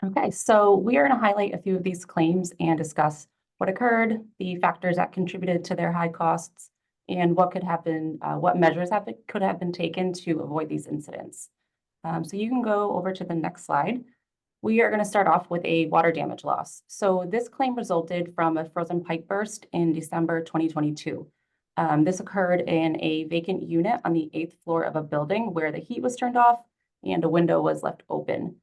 Okay, so we are going to highlight a few of these claims and discuss what occurred, the factors that contributed to their high costs, and what could happen, what measures could have been taken to avoid these incidents. So you can go over to the next slide. We are going to start off with a water damage loss. So this claim resulted from a frozen pipe burst in December 2022. This occurred in a vacant unit on the 8th floor of a building where the heat was turned off and a window was left open.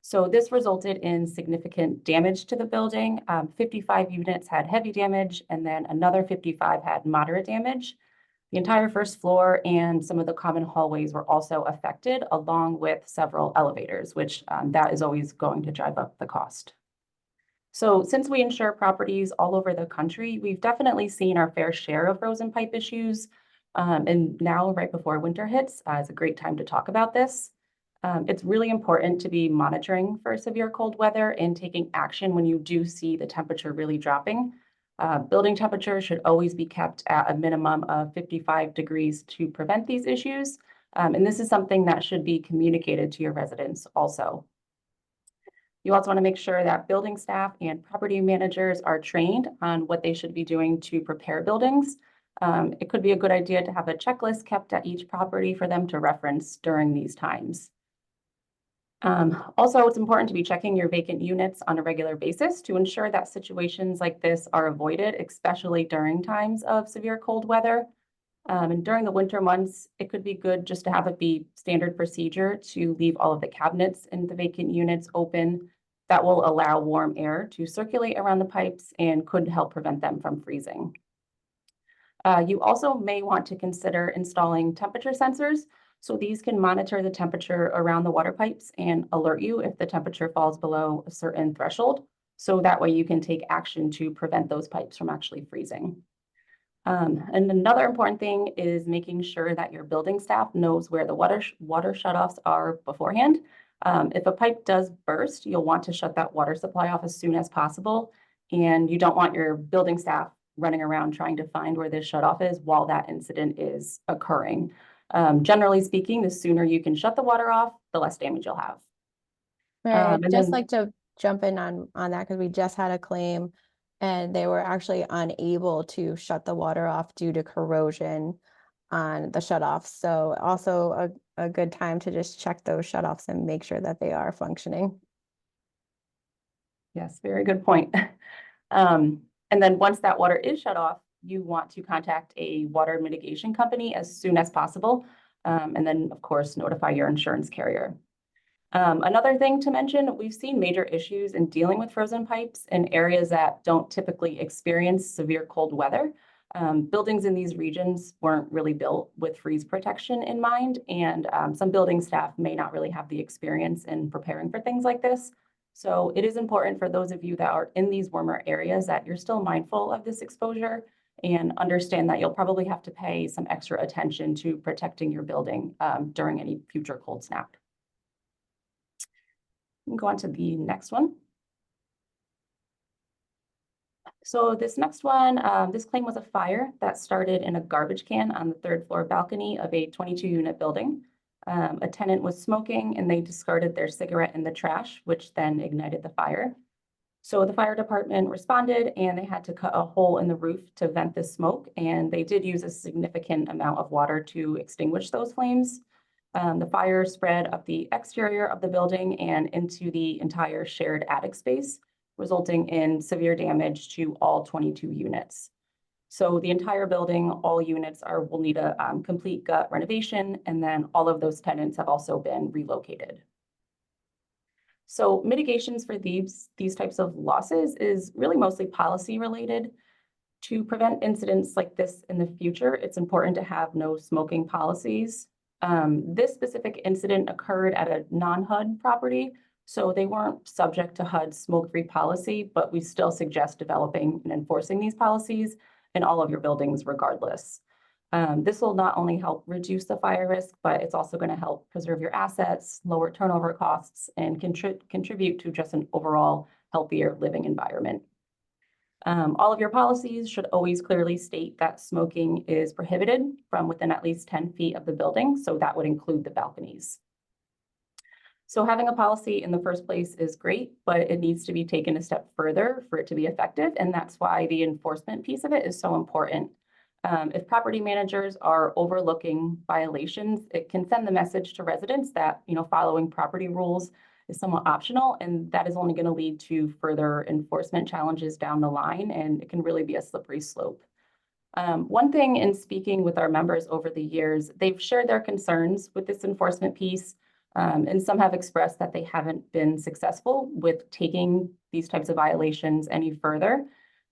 So this resulted in significant damage to the building. 55 units had heavy damage, and then another 55 had moderate damage. The entire first floor and some of the common hallways were also affected, along with several elevators, which that is always going to drive up the cost. So since we insure properties all over the country, we've definitely seen our fair share of frozen pipe issues. And now, right before winter hits, is a great time to talk about this. It's really important to be monitoring for severe cold weather and taking action when you do see the temperature really dropping. Building temperature should always be kept at a minimum of 55 degrees to prevent these issues. And this is something that should be communicated to your residents also. You also want to make sure that building staff and property managers are trained on what they should be doing to prepare buildings. It could be a good idea to have a checklist kept at each property for them to reference during these times. Also, it's important to be checking your vacant units on a regular basis to ensure that situations like this are avoided, especially during times of severe cold weather. And during the winter months, it could be good just to have it be standard procedure to leave all of the cabinets in the vacant units open. That will allow warm air to circulate around the pipes and could help prevent them from freezing. You also may want to consider installing temperature sensors. So these can monitor the temperature around the water pipes and alert you if the temperature falls below a certain threshold. So that way you can take action to prevent those pipes from actually freezing. And another important thing is making sure that your building staff knows where the water shutoffs are beforehand. If a pipe does burst, you'll want to shut that water supply off as soon as possible. And you don't want your building staff running around trying to find where this shutoff is while that incident is occurring. Generally speaking, the sooner you can shut the water off, the less damage you'll have. Right. And Just then, like to jump in on that because we just had a claim and they were actually unable to shut the water off due to corrosion on the shutoffs. So also a good time to just check those shutoffs and make sure that they are functioning. yes, very good point. And then once that water is shut off, you want to contact a water mitigation company as soon as possible. And then, of course, notify your insurance carrier. Another thing to mention, we've seen major issues in dealing with frozen pipes in areas that don't typically experience severe cold weather. Buildings in these regions weren't really built with freeze protection in mind, and some building staff may not really have the experience in preparing for things like this. So it is important for those of you that are in these warmer areas that you're still mindful of this exposure and understand that you'll probably have to pay some extra attention to protecting your building during any future cold snap. Go on to the next one. So this next one, this claim was a fire that started in a garbage can on the 3rd floor balcony of a 22-unit building. A tenant was smoking and they discarded their cigarette in the trash, which then ignited the fire. So the fire department responded and they had to cut a hole in the roof to vent the smoke, and they did use a significant amount of water to extinguish those flames. The fire spread up the exterior of the building and into the entire shared attic space, resulting in severe damage to all 22 units. So the entire building, all units will need a complete gut renovation, and then all of those tenants have also been relocated. So mitigations for these types of losses is really mostly policy related. To prevent incidents like this in the future, it's important to have no smoking policies. This specific incident occurred at a non-HUD property, so they weren't subject to HUD's smoke-free policy, but we still suggest developing and enforcing these policies in all of your buildings regardless. This will not only help reduce the fire risk, but it's also going to help preserve your assets, lower turnover costs, and contribute to just an overall healthier living environment. All of your policies should always clearly state that smoking is prohibited from within at least 10 feet of the building, so that would include the balconies. So having a policy in the first place is great, but it needs to be taken a step further for it to be effective. And that's why the enforcement piece of it is so important. If property managers are overlooking violations, it can send the message to residents that, following property rules is somewhat optional, and that is only going to lead to further enforcement challenges down the line, and it can really be a slippery slope. One thing in speaking with our members over the years, they've shared their concerns with this enforcement piece, and some have expressed that they haven't been successful with taking these types of violations any further.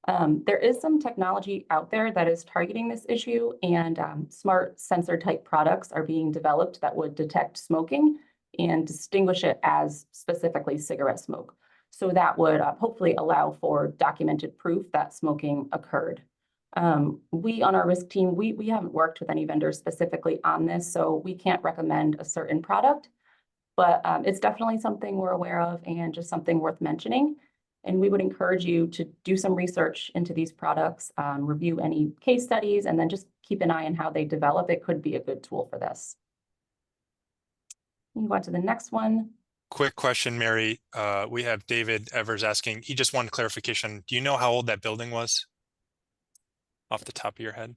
There is some technology out there that is targeting this issue, and smart sensor type products are being developed that would detect smoking and distinguish it as specifically cigarette smoke. So that would hopefully allow for documented proof that smoking occurred. We on our risk team, we haven't worked with any vendors specifically on this, so we can't recommend a certain product, but it's definitely something we're aware of and just something worth mentioning. And we would encourage you to do some research into these products, review any case studies, and then just keep an eye on how they develop. It could be a good tool for this. You can go on to the next one. Quick question, Mary. We have David Evers asking, he just wanted clarification. Do you know how old that building was? Off the top of your head?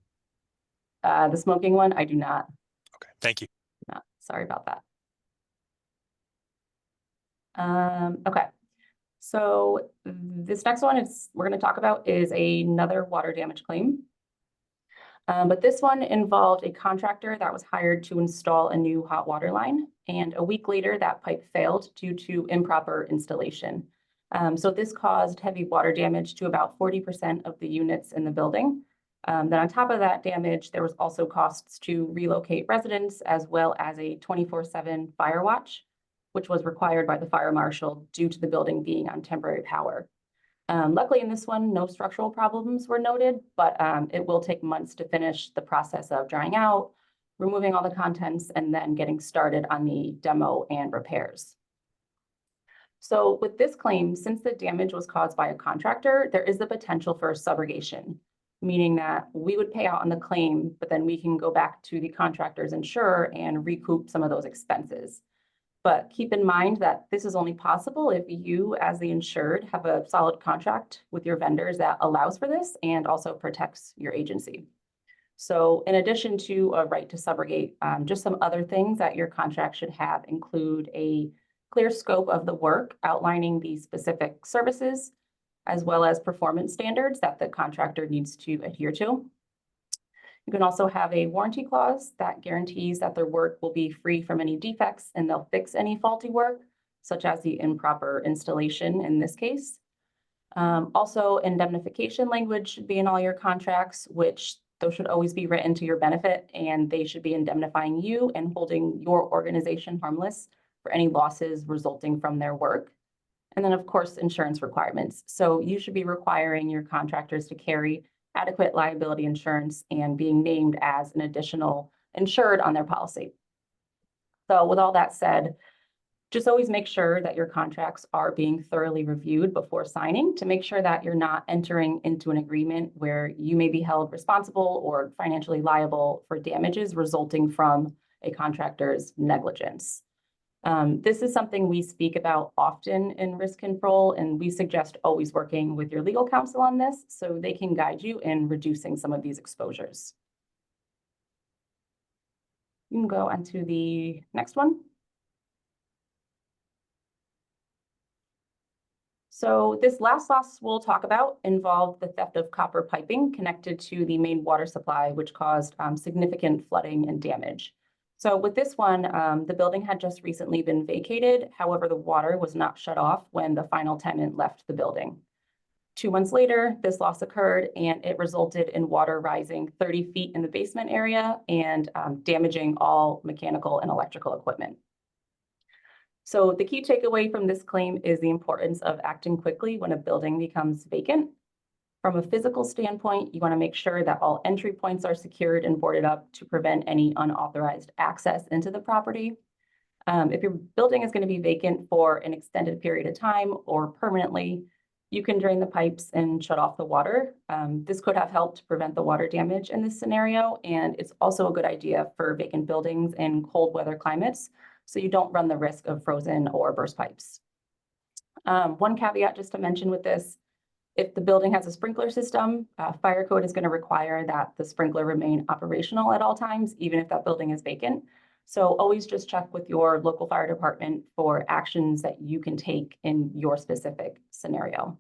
The smoking one, I do not. Okay, thank you. Sorry about that. Okay. So this next one we're going to talk about is another water damage claim. But this one involved a contractor that was hired to install a new hot water line. And a week later, that pipe failed due to improper installation. So this caused heavy water damage to about 40% of the units in the building. Then on top of that damage, there was also costs to relocate residents as well as a 24/7 fire watch, which was required by the fire marshal due to the building being on temporary power. Luckily in this one, no structural problems were noted, but it will take months to finish the process of drying out, removing all the contents, and then getting started on the demo and repairs. So with this claim, since the damage was caused by a contractor, there is the potential for subrogation, meaning that we would pay out on the claim, but then we can go back to the contractor's insurer and recoup some of those expenses. But keep in mind that this is only possible if you, as the insured, have a solid contract with your vendors that allows for this and also protects your agency. So in addition to a right to subrogate, just some other things that your contract should have include a clear scope of the work outlining the specific services, as well as performance standards that the contractor needs to adhere to. You can also have a warranty clause that guarantees that their work will be free from any defects and they'll fix any faulty work, such as the improper installation in this case. Also, indemnification language should be in all your contracts, which those should always be written to your benefit, and they should be indemnifying you and holding your organization harmless for any losses resulting from their work. And then, of course, insurance requirements. So you should be requiring your contractors to carry adequate liability insurance and being named as an additional insured on their policy. So with all that said, just always make sure that your contracts are being thoroughly reviewed before signing to make sure that you're not entering into an agreement where you may be held responsible or financially liable for damages resulting from a contractor's negligence. This is something we speak about often in risk control, and we suggest always working with your legal counsel on this so they can guide you in reducing some of these exposures. You can go on to the next one. So this last loss we'll talk about involved the theft of copper piping connected to the main water supply, which caused significant flooding and damage. So with this one, the building had just recently been vacated. However, the water was not shut off when the final tenant left the building. 2 months later, this loss occurred and it resulted in water rising 30 feet in the basement area and damaging all mechanical and electrical equipment. So the key takeaway from this claim is the importance of acting quickly when a building becomes vacant. From a physical standpoint, you want to make sure that all entry points are secured and boarded up to prevent any unauthorized access into the property. If your building is going to be vacant for an extended period of time or permanently, you can drain the pipes and shut off the water. This could have helped to prevent the water damage in this scenario, and it's also a good idea for vacant buildings in cold weather climates so you don't run the risk of frozen or burst pipes. One caveat just to mention with this, if the building has a sprinkler system, fire code is going to require that the sprinkler remain operational at all times, even if that building is vacant. So always just check with your local fire department for actions that you can take in your specific scenario.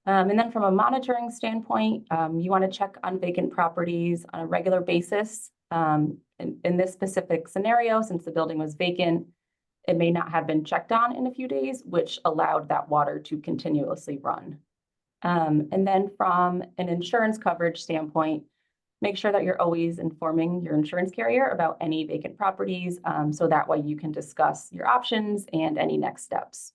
And then from a monitoring standpoint, you want to check on vacant properties on a regular basis. In this specific scenario, since the building was vacant, it may not have been checked on in a few days, which allowed that water to continuously run. And then from an insurance coverage standpoint, make sure that you're always informing your insurance carrier about any vacant properties, so that way you can discuss your options and any next steps.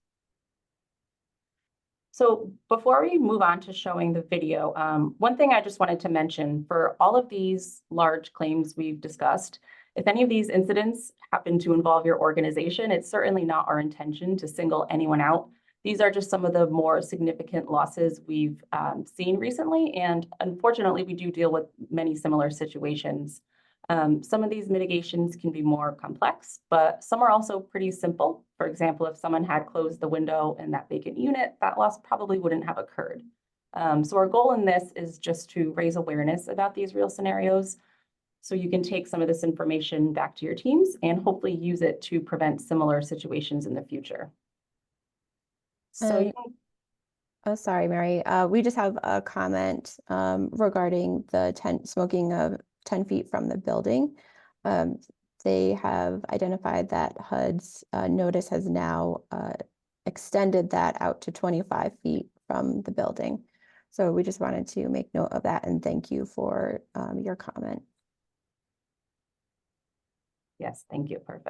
So before we move on to showing the video, one thing I just wanted to mention, for all of these large claims we've discussed, if any of these incidents happen to involve your organization, it's certainly not our intention to single anyone out. These are just some of the more significant losses we've seen recently, and unfortunately, we do deal with many similar situations. Some of these mitigations can be more complex, but some are also pretty simple. For example, if someone had closed the window in that vacant unit, that loss probably wouldn't have occurred. So our goal in this is just to raise awareness about these real scenarios, so you can take some of this information back to your teams and hopefully use it to prevent similar situations in the future. So you can... Oh, sorry, Mary. We just have a comment regarding the smoking of 10 feet from the building. They have identified that HUD's notice has now extended that out to 25 feet from the building. So we just wanted to make note of that and thank you for your comment. Yes, thank you. Perfect.